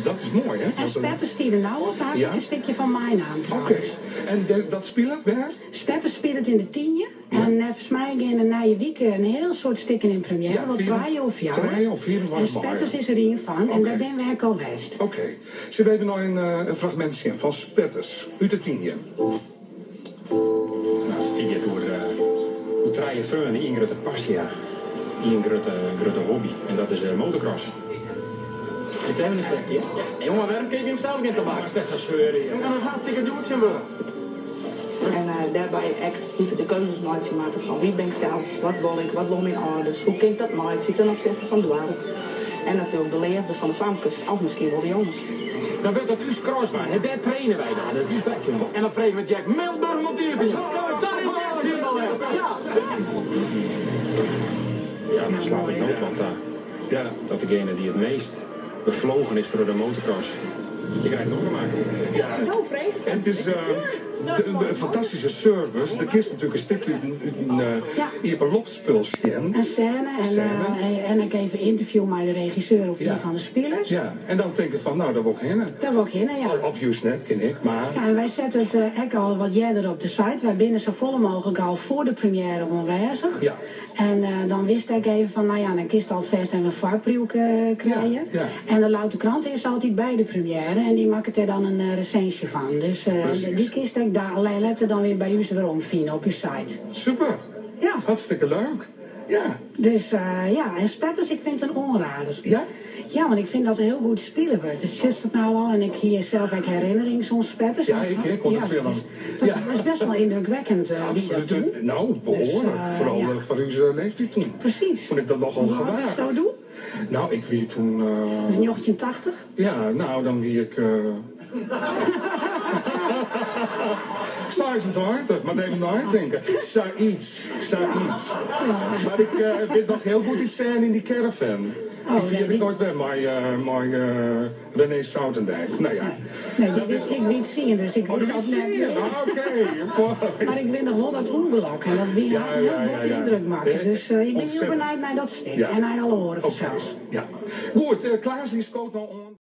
dat is mooi, hè? En Spetters stierde nou op, had ik een stukje van mijn naam trouwens. Oké. En dat speelt waar? Spetters speelt in de 10e. En volgens mij gaan er na je week een heel soort stukken in première. Wel 2 of 4. 2 of 4 En Spetters is er een van. En daar ben wij al geweest. Oké. Ze weten nog een fragmentje van Spetters uit de 10e. Nou, stier door 3 vrienden in grote passie, in grote hobby. En dat is motocross. Het zijn we niet lekker, ja? Jongen, waarom kijk je hem zelf in te maken? Dat is zo zeuren, jongen. Dat is hartstikke doeltje, we. En daarbij even de keuzes maken van wie ben ik zelf, wat wil mijn ouders, hoe kan ik dat maken ten opzichte van dwarp. En natuurlijk de leefde van de famkes, of misschien wel de jongens. Dan wordt dat uw crossbaan, en daar trainen wij dan. Dat is niet vet, jongen. En dan vregen we Jack Milburg monteert je. Dat is het helemaal weg. Ja, dat slaat ik ook, want dat degene die het meest bevlogen is door de motocross, die krijgt nog een maken. Ja, en het is een fantastische service. De kist natuurlijk een stukje in een loftspulsje. Een scène en ik even interview met de regisseur of die van de spelers. Ja, en dan denk ik van, nou, daar wil ik heen. Daar wil ik heen, ja. Of juist net, ken ik, maar... Ja, en wij zetten het ook al wat eerder op de site. Wij binnen zo vol mogelijk al voor de première aanwezig. Ja. En dan wist ik even van, nou ja, dan kist al vast en een varkproek krijgen. Ja. En de Louter Krant is altijd bij de première en die maakt er dan een recensie van. Dus die kist ik daar letter dan weer bij u weer omvinden op uw site. Super. Ja. Hartstikke leuk. Ja. Dus ja, en Spetters, ik vind het een onrader. Ja? Ja, want ik vind dat er heel goed spelen wordt. Dus just het nou al, en ik hier zelf ook herinnering zo'n Spetters. Ja, ik kon het film. Dat was best wel indrukwekkend. Absoluut. Nou, behoorlijk. Vooral voor uw leeftijd toen. Precies. Vond ik dat nogal gewaagd. Zo doen? Nou, ik wie toen... Dat is een jochtje 80? Ja, nou, dan wie ik... 26, maar even nadenken. Zoiets. Maar ik weet nog heel goed die scène in die caravan. Die vergeet ik nooit weer, maar René Soutendijk. Nou ja. Nee, ik weet zien, dus ik weet dat net niet. Oké. Maar ik weet nog wel dat ongeluk en dat wie heel goed indruk maken. Dus ik ben heel benieuwd naar dat stuk. En naar alle horen van zelfs. Ja. Goed, Klaas die scoot nou om.